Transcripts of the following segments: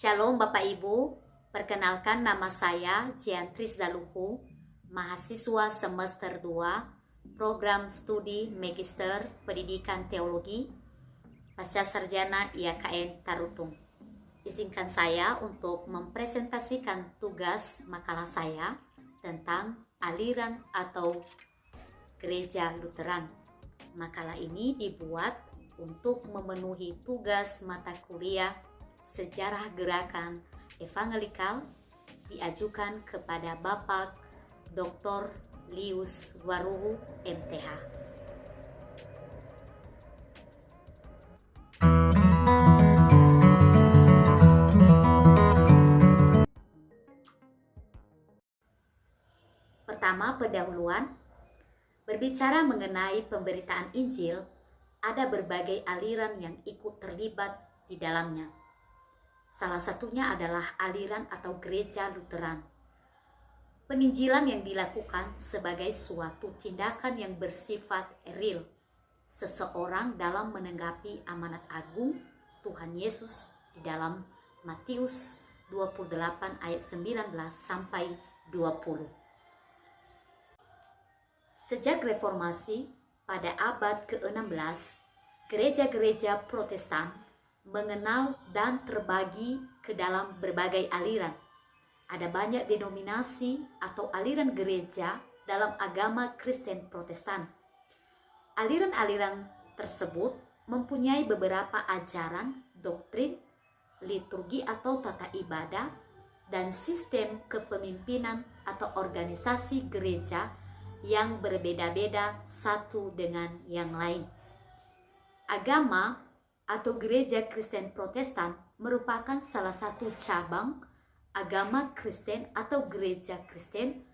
Shalom Bapak Ibu, perkenalkan nama saya Jiantris Zaluhu, mahasiswa semester 2, program studi Magister Pendidikan Teologi, Pasca Sarjana IAKN Tarutung. Izinkan saya untuk mempresentasikan tugas makalah saya tentang aliran atau Gereja Lutheran. Makalah ini dibuat untuk memenuhi tugas mata kuliah Sejarah Gerakan Evangelikal diajukan kepada Bapak Dr. Lius Waruhu, MTH. Pertama, pendahuluan. Berbicara mengenai pemberitaan Injil, ada berbagai aliran yang ikut terlibat di dalamnya. Salah satunya adalah aliran atau Gereja Lutheran. Penginjilan yang dilakukan sebagai suatu tindakan yang bersifat real, seseorang dalam menanggapi amanat agung Tuhan Yesus di dalam Matius 28 ayat 19 sampai 20. Sejak reformasi pada abad ke-16, gereja-gereja Protestan mengenal dan terbagi ke dalam berbagai aliran. Ada banyak denominasi atau aliran gereja dalam agama Kristen Protestan. Aliran-aliran tersebut mempunyai beberapa ajaran, doktrin, liturgi atau tata ibadah, dan sistem kepemimpinan atau organisasi gereja yang berbeda-beda satu dengan yang lain. Agama atau Gereja Kristen Protestan merupakan salah satu cabang agama Kristen atau gereja Kristen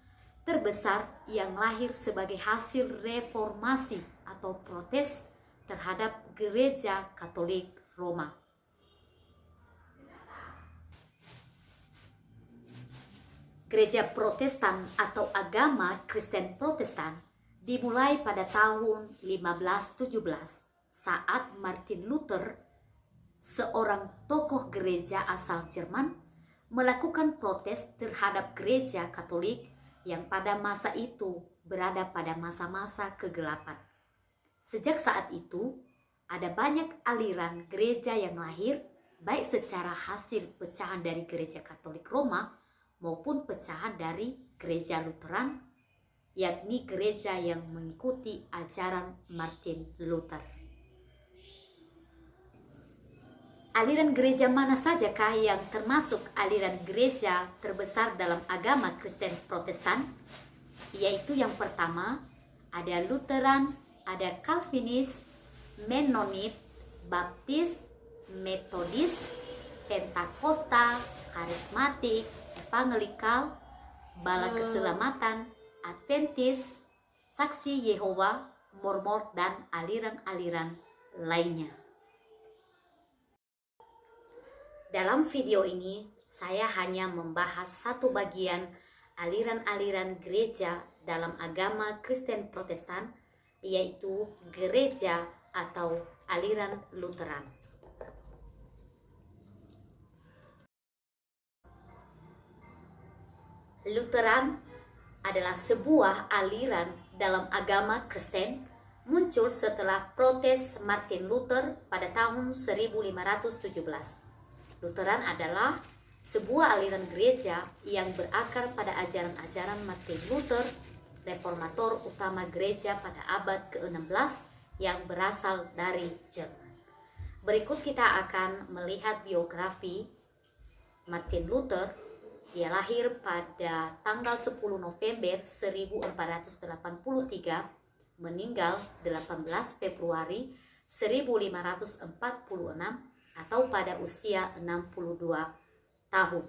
terbesar yang lahir sebagai hasil reformasi atau protes terhadap Gereja Katolik Roma. Gereja Protestan atau agama Kristen Protestan dimulai pada tahun 1517 saat Martin Luther, seorang tokoh gereja asal Jerman, melakukan protes terhadap gereja Katolik yang pada masa itu berada pada masa-masa kegelapan. Sejak saat itu, ada banyak aliran gereja yang lahir, baik secara hasil pecahan dari gereja Katolik Roma maupun pecahan dari gereja Lutheran, yakni gereja yang mengikuti ajaran Martin Luther. Aliran gereja mana sajakah yang termasuk aliran gereja terbesar dalam agama Kristen Protestan? Yaitu yang pertama, ada Lutheran, ada Calvinis, Mennonit, Baptis, Metodis, Pentakosta, Karismatik, Evangelikal, Bala Keselamatan, Adventis, Saksi Yehova, Mormon, dan aliran-aliran lainnya. Dalam video ini, saya hanya membahas satu bagian aliran-aliran gereja dalam agama Kristen Protestan, yaitu gereja atau aliran Lutheran. Lutheran adalah sebuah aliran dalam agama Kristen muncul setelah protes Martin Luther pada tahun 1517. Lutheran adalah sebuah aliran gereja yang berakar pada ajaran-ajaran Martin Luther, reformator utama gereja pada abad ke-16 yang berasal dari Jerman. Berikut kita akan melihat biografi Martin Luther. Dia lahir pada tanggal 10 November 1483, meninggal 18 Februari 1546 atau pada usia 62 tahun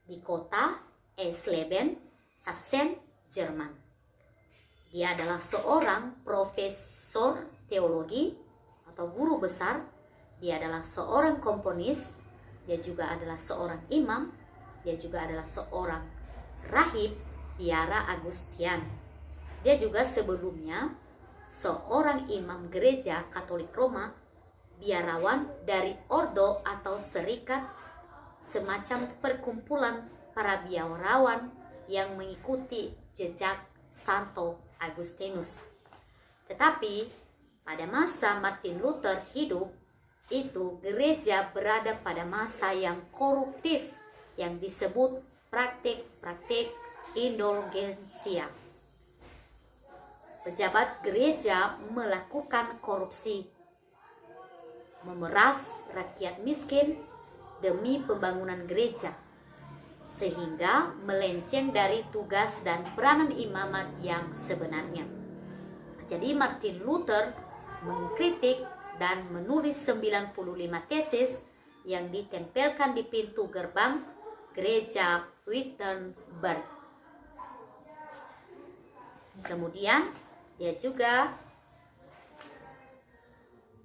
di kota Eisleben, Sachsen, Jerman. Dia adalah seorang profesor teologi atau guru besar. Dia adalah seorang komponis. Dia juga adalah seorang imam. Dia juga adalah seorang rahib biara Agustian. Dia juga sebelumnya seorang imam gereja Katolik Roma biarawan dari ordo atau serikat, semacam perkumpulan para biarawan yang mengikuti jejak Santo Agustinus. Tetapi pada masa Martin Luther hidup, itu gereja berada pada masa yang koruptif yang disebut praktik-praktik indulgensia. Pejabat gereja melakukan korupsi, memeras rakyat miskin demi pembangunan gereja, sehingga melenceng dari tugas dan peranan imamat yang sebenarnya. Jadi Martin Luther mengkritik dan menulis 95 tesis yang ditempelkan di pintu gerbang gereja Wittenberg. Kemudian dia juga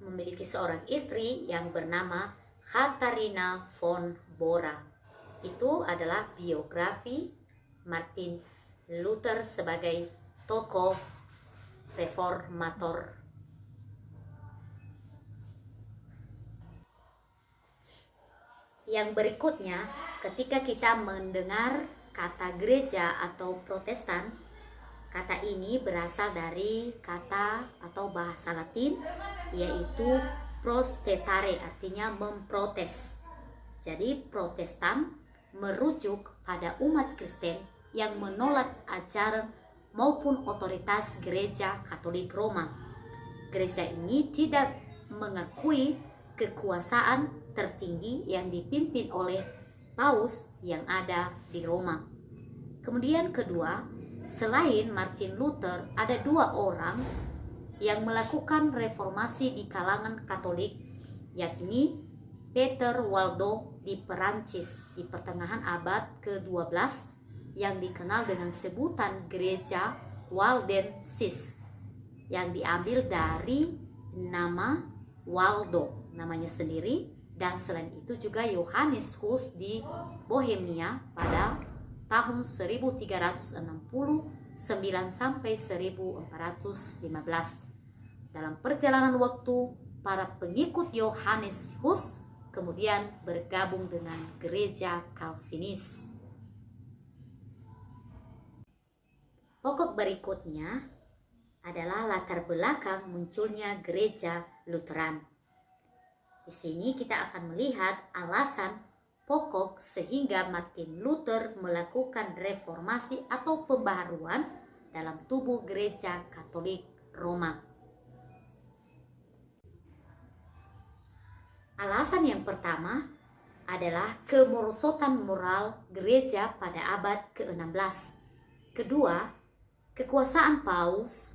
memiliki seorang istri yang bernama Katharina von Bora. Itu adalah biografi Martin Luther sebagai tokoh reformator. Yang berikutnya, ketika kita mendengar kata gereja atau Protestan, kata ini berasal dari kata atau bahasa Latin, yaitu prostetare, artinya memprotes. Jadi Protestan merujuk pada umat Kristen yang menolak ajaran maupun otoritas gereja Katolik Roma. Gereja ini tidak mengakui kekuasaan tertinggi yang dipimpin oleh Paus yang ada di Roma. Kemudian kedua, selain Martin Luther, ada dua orang yang melakukan reformasi di kalangan Katolik, yakni Peter Waldo di Perancis di pertengahan abad ke-12 yang dikenal dengan sebutan gereja Waldensis, yang diambil dari nama Waldo, namanya sendiri. Dan selain itu juga Johannes Huss di Bohemia pada tahun 1369 sampai 1415. Dalam perjalanan waktu, para pengikut Johannes Huss kemudian bergabung dengan gereja Calvinis. Pokok berikutnya adalah latar belakang munculnya gereja Lutheran. Di sini kita akan melihat alasan pokok sehingga Martin Luther melakukan reformasi atau pembaharuan dalam tubuh gereja Katolik Roma. Alasan yang pertama adalah kemerosotan moral gereja pada abad ke-16. Kedua, kekuasaan paus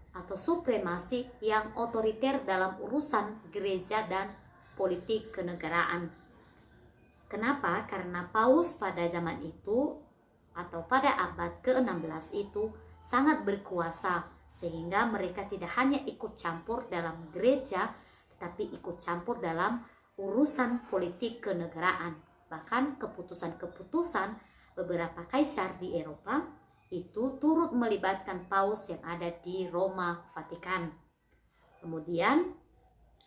atau supremasi yang otoriter dalam urusan gereja dan politik kenegaraan. Kenapa? Karena paus pada zaman itu atau pada abad ke-16 itu sangat berkuasa, sehingga mereka tidak hanya ikut campur dalam gereja, tetapi ikut campur dalam urusan politik kenegaraan. Bahkan keputusan-keputusan beberapa kaisar di Eropa itu turut melibatkan paus yang ada di Roma, Vatikan. Kemudian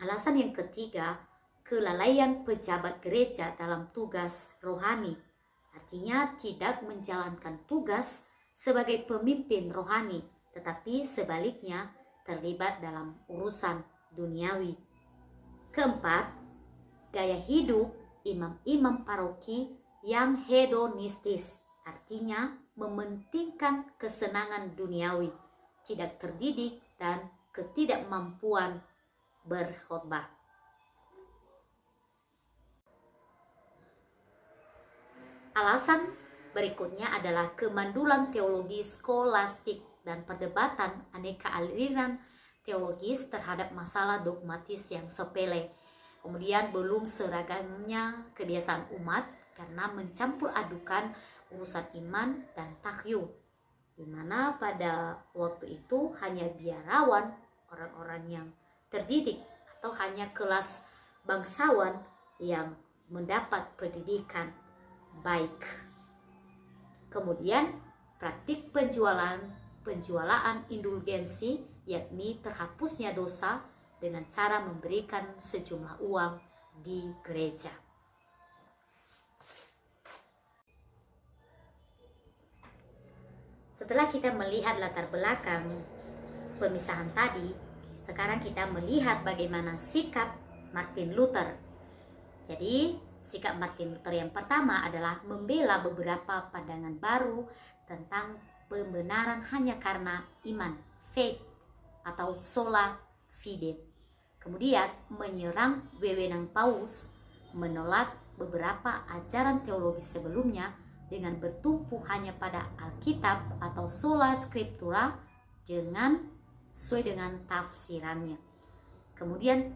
alasan yang ketiga, kelalaian pejabat gereja dalam tugas rohani, artinya tidak menjalankan tugas sebagai pemimpin rohani, tetapi sebaliknya terlibat dalam urusan duniawi. Keempat, gaya hidup imam-imam paroki yang hedonistis, artinya mementingkan kesenangan duniawi, tidak terdidik dan ketidakmampuan berkhotbah. Alasan berikutnya adalah kemandulan teologi skolastik dan perdebatan aneka aliran teologis terhadap masalah dogmatis yang sepele. Kemudian belum seragamnya kebiasaan umat karena mencampur adukan urusan iman dan takyuk, di mana pada waktu itu hanya biarawan, orang-orang yang terdidik, atau hanya kelas bangsawan yang mendapat pendidikan baik. Kemudian praktik penjualaan indulgensi, yakni terhapusnya dosa dengan cara memberikan sejumlah uang di gereja. Setelah kita melihat latar belakang pemisahan tadi, sekarang kita melihat bagaimana sikap Martin Luther. Jadi, sikap Martin Luther yang pertama adalah membela beberapa pandangan baru tentang pembenaran hanya karena iman, faith atau sola fide. Kemudian menyerang wewenang Paus, menolak beberapa ajaran teologi sebelumnya dengan bertumpu hanya pada Alkitab atau sola scriptura sesuai dengan tafsirannya. Kemudian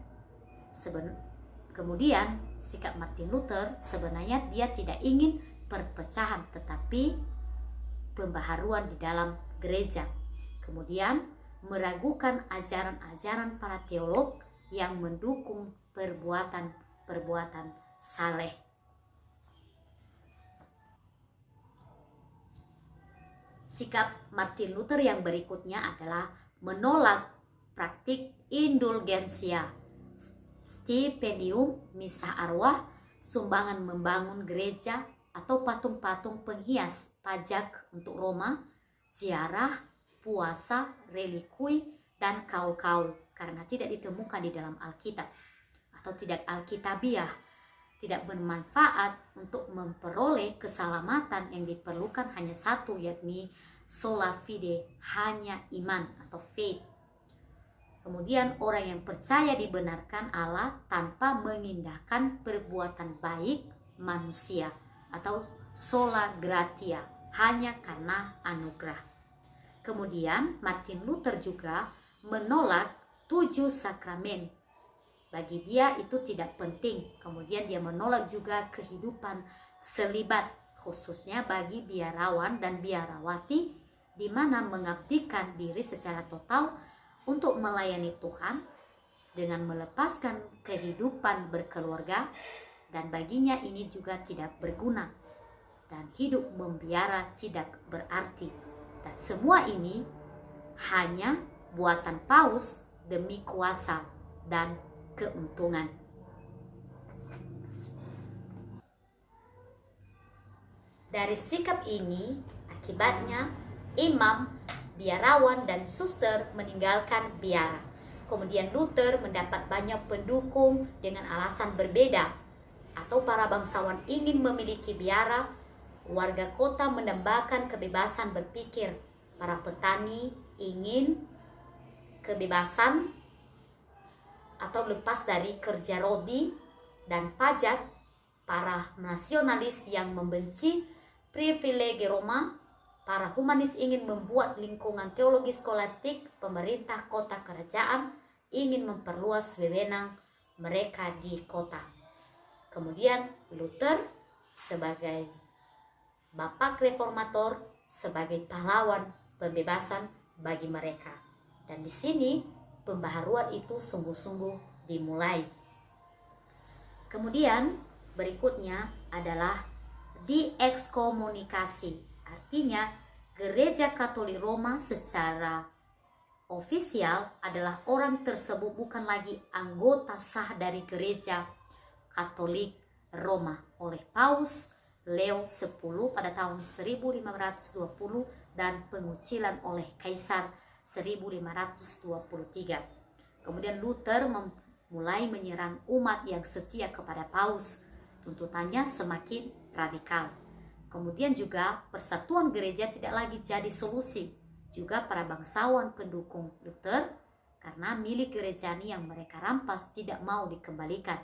sikap Martin Luther sebenarnya dia tidak ingin perpecahan, tetapi pembaharuan di dalam gereja. Kemudian meragukan ajaran-ajaran para teolog yang mendukung perbuatan saleh. Sikap Martin Luther yang berikutnya adalah menolak praktik indulgensia, stipendium, misa arwah, sumbangan membangun gereja atau patung-patung penghias, pajak untuk Roma, ziarah, puasa, relikui, dan kaul-kaul karena tidak ditemukan di dalam Alkitab atau tidak alkitabiah, tidak bermanfaat untuk memperoleh keselamatan yang diperlukan hanya satu, yakni sola fide, hanya iman atau faith. Kemudian orang yang percaya dibenarkan Allah tanpa mengindahkan perbuatan baik manusia atau sola gratia, hanya karena anugerah. Kemudian Martin Luther juga menolak 7 sakramen. Bagi dia itu tidak penting. Kemudian dia menolak juga kehidupan selibat, khususnya bagi biarawan dan biarawati, di mana mengabdikan diri secara total untuk melayani Tuhan dengan melepaskan kehidupan berkeluarga, dan baginya ini juga tidak berguna dan hidup membiara tidak berarti. Dan semua ini hanya buatan Paus demi kuasa dan keuntungan. Dari sikap ini, akibatnya imam, biarawan, dan suster meninggalkan biara. Kemudian Luther mendapat banyak pendukung dengan alasan berbeda, atau para bangsawan ingin memiliki biara, warga kota mendambakan kebebasan berpikir, para petani ingin kebebasan atau lepas dari kerja rodi dan pajak, para nasionalis yang membenci privilege Roma, para humanis ingin membuat lingkungan teologi skolastik, pemerintah kota kerajaan ingin memperluas wewenang mereka di kota. Kemudian Luther sebagai bapak reformator, sebagai pahlawan pembebasan bagi mereka. Dan di sini pembaharuan itu sungguh-sungguh dimulai. Kemudian berikutnya adalah diekskomunikasi. Artinya Gereja Katolik Roma secara ofisial adalah orang tersebut bukan lagi anggota sah dari Gereja Katolik Roma oleh Paus Leo X pada tahun 1520 dan pengucilan oleh Kaisar 1523. Kemudian Luther mulai menyerang umat yang setia kepada Paus. Tuntutannya semakin radikal. Kemudian juga persatuan gereja tidak lagi jadi solusi. Juga para bangsawan pendukung Luther karena milik gerejani yang mereka rampas tidak mau dikembalikan.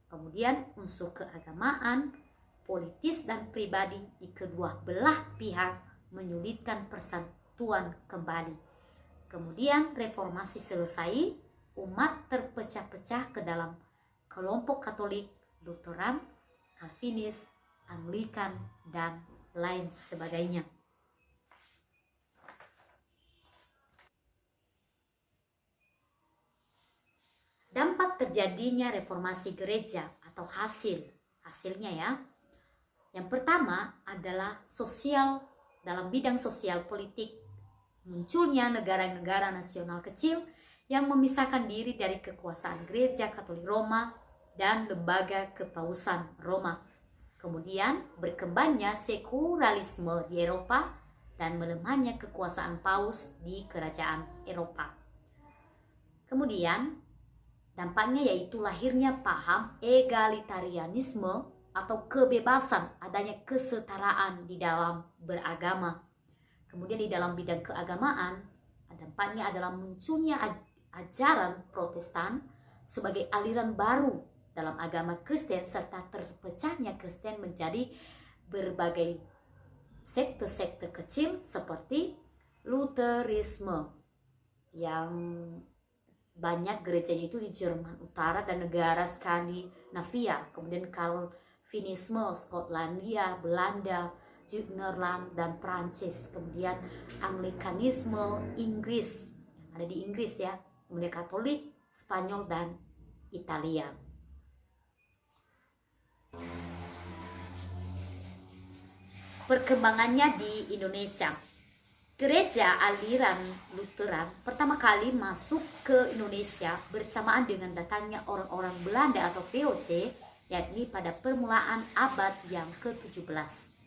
Kemudian unsur keagamaan, politis dan pribadi di kedua belah pihak menyulitkan persatuan kembali. Kemudian reformasi selesai, umat terpecah-pecah ke dalam kelompok Katolik, Lutheran, Calvinis, Anglikan, dan lain sebagainya. Dampak terjadinya reformasi gereja atau hasilnya ya. Yang pertama adalah sosial, dalam bidang sosial politik. Munculnya negara-negara nasional kecil yang memisahkan diri dari kekuasaan Gereja Katolik Roma dan lembaga kepausan Roma. Kemudian berkembangnya sekularilisme di Eropa dan melemahnya kekuasaan paus di kerajaan Eropa. Kemudian dampaknya yaitu lahirnya paham egalitarianisme atau kebebasan, adanya kesetaraan di dalam beragama. Kemudian di dalam bidang keagamaan, dampaknya adalah munculnya ajaran Protestan sebagai aliran baru dalam agama Kristen, serta terpecahnya Kristen menjadi berbagai sekte-sekte kecil seperti Lutherisme yang banyak gerejanya itu di Jerman Utara dan negara Skandinavia, kemudian Calvinisme Skotlandia, Belanda, Nederland dan Prancis, kemudian Anglikanisme Inggris yang ada di Inggris ya, kemudian Katolik Spanyol dan Italia. Perkembangannya di Indonesia. Gereja aliran Lutheran pertama kali masuk ke Indonesia bersamaan dengan datangnya orang-orang Belanda atau VOC, yakni pada permulaan abad yang ke-17.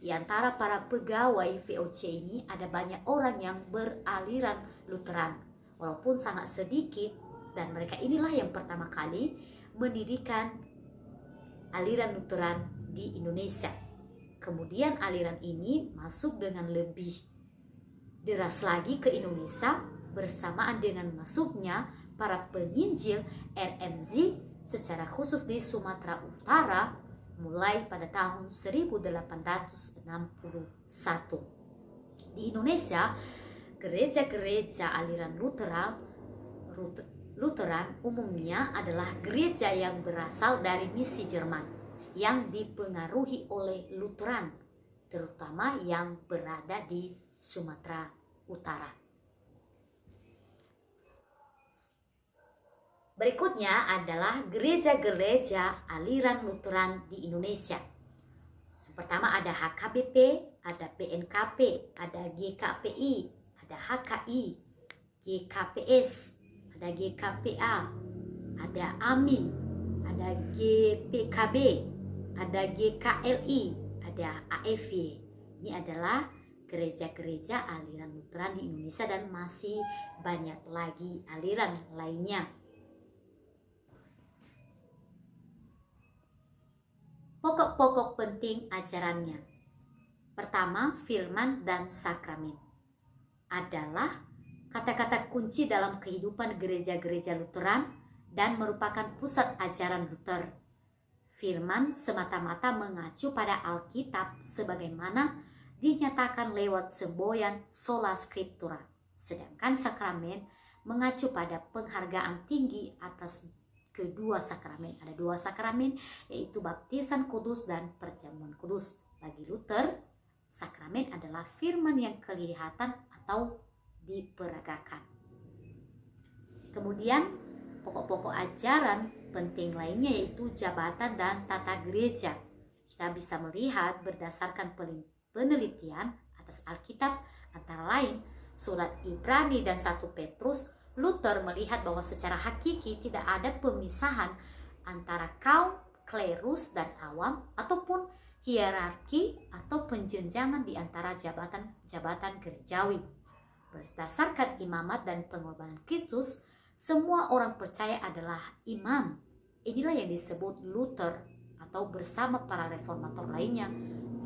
Di antara para pegawai VOC ini ada banyak orang yang beraliran Lutheran, walaupun sangat sedikit, dan mereka inilah yang pertama kali mendirikan aliran Lutheran di Indonesia. Kemudian aliran ini masuk dengan lebih deras lagi ke Indonesia bersamaan dengan masuknya para penginjil RMZ secara khusus di Sumatera Utara mulai pada tahun 1861. Di Indonesia, gereja-gereja aliran Lutheran umumnya adalah gereja yang berasal dari misi Jerman yang dipengaruhi oleh Lutheran, terutama yang berada di Sumatera Utara. Berikutnya adalah gereja-gereja aliran Lutheran di Indonesia. Yang pertama ada HKBP, ada PNKP, ada GKPI, ada HKI, GKPS, ada GKPA, ada AMIN, ada GPKB, ada GKLI, ada AFY. Ini adalah gereja-gereja aliran Lutheran di Indonesia dan masih banyak lagi aliran lainnya. Pokok-pokok penting ajarannya. Pertama, firman dan sakramen adalah kata-kata kunci dalam kehidupan gereja-gereja Lutheran dan merupakan pusat ajaran Luther. Firman semata-mata mengacu pada Alkitab sebagaimana dinyatakan lewat semboyan sola scriptura, sedangkan sakramen mengacu pada penghargaan tinggi atas kedua sakramen. Ada dua sakramen, yaitu baptisan kudus dan perjamuan kudus. Bagi Luther, sakramen adalah firman yang kelihatan atau diperagakan. Kemudian pokok-pokok ajaran penting lainnya yaitu jabatan dan tata gereja. Kita bisa melihat berdasarkan penelitian atas Alkitab, antara lain surat Ibrani dan 1 Petrus, Luther melihat bahwa secara hakiki tidak ada pemisahan antara kaum, klerus, dan awam ataupun hierarki atau penjenjangan di antara jabatan-jabatan gerejawi. Berdasarkan imamat dan pengorbanan Kristus, semua orang percaya adalah imam. Inilah yang disebut Luther atau bersama para reformator lainnya,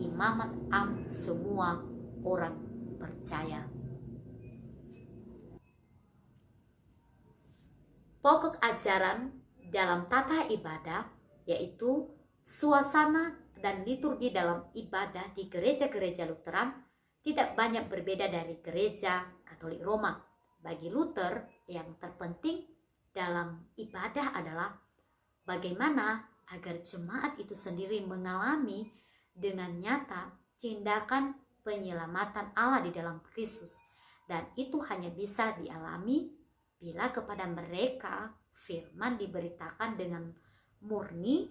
imamat am semua orang percaya. Pokok ajaran dalam tata ibadah yaitu suasana dan liturgi dalam ibadah di gereja-gereja Lutheran tidak banyak berbeda dari gereja Katolik Roma. Bagi Luther, yang terpenting dalam ibadah adalah bagaimana agar jemaat itu sendiri mengalami dengan nyata tindakan penyelamatan Allah di dalam Kristus. Dan itu hanya bisa dialami bila kepada mereka firman diberitakan dengan murni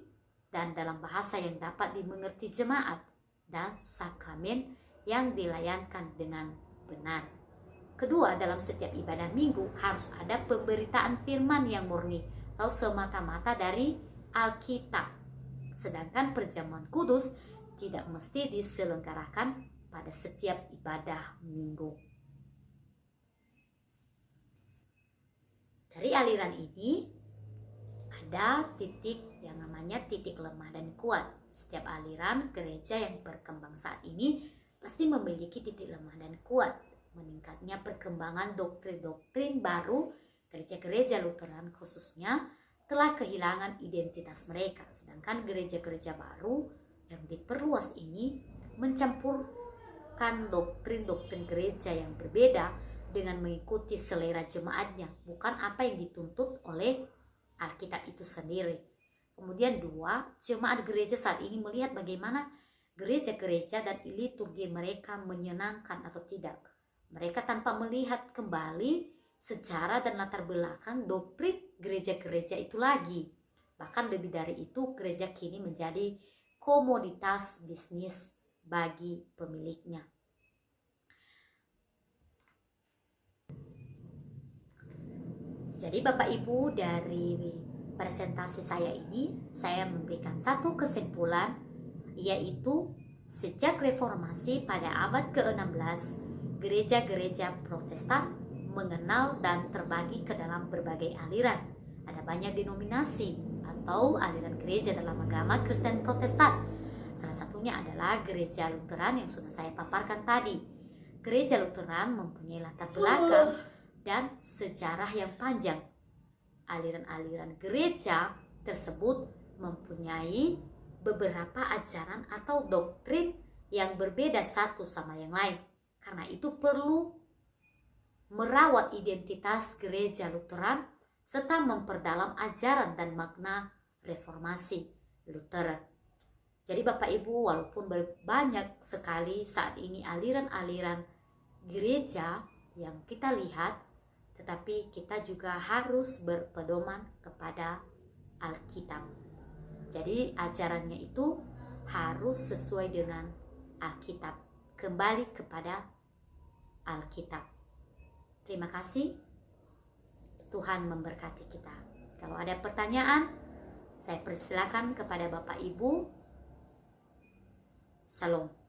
dan dalam bahasa yang dapat dimengerti jemaat, dan sakramen yang dilayankan dengan benar. Kedua, dalam setiap ibadah minggu harus ada pemberitaan firman yang murni atau semata-mata dari Alkitab. Sedangkan perjamuan kudus tidak mesti diselenggarakan pada setiap ibadah minggu. Dari aliran ini ada titik yang namanya titik lemah dan kuat. Setiap aliran gereja yang berkembang saat ini pasti memiliki titik lemah dan kuat. Meningkatnya perkembangan doktrin-doktrin baru, gereja-gereja Lutheran khususnya telah kehilangan identitas mereka. Sedangkan gereja-gereja baru yang diperluas ini mencampurkan doktrin-doktrin gereja yang berbeda dengan mengikuti selera jemaatnya, bukan apa yang dituntut oleh Alkitab itu sendiri. Kemudian dua, jemaat gereja saat ini melihat bagaimana gereja-gereja dan liturgi mereka menyenangkan atau tidak. Mereka tanpa melihat kembali sejarah dan latar belakang doktrin gereja-gereja itu lagi. Bahkan lebih dari itu, gereja kini menjadi komoditas bisnis bagi pemiliknya. Jadi Bapak Ibu, dari presentasi saya ini, saya memberikan satu kesimpulan, yaitu sejak reformasi pada abad ke-16, gereja-gereja Protestan mengenal dan terbagi ke dalam berbagai aliran. Ada banyak denominasi atau aliran gereja dalam agama Kristen Protestan. Salah satunya adalah gereja Lutheran yang sudah saya paparkan tadi. Gereja Lutheran mempunyai latar belakang dan sejarah yang panjang. Aliran-aliran gereja tersebut mempunyai beberapa ajaran atau doktrin yang berbeda satu sama yang lain. Karena itu perlu merawat identitas gereja Lutheran serta memperdalam ajaran dan makna reformasi Lutheran. Jadi Bapak Ibu, walaupun banyak sekali saat ini aliran-aliran gereja yang kita lihat, tetapi kita juga harus berpedoman kepada Alkitab. Jadi ajarannya itu harus sesuai dengan Alkitab, kembali kepada Alkitab. Terima kasih. Tuhan memberkati kita. Kalau ada pertanyaan, saya persilakan kepada Bapak Ibu. Shalom.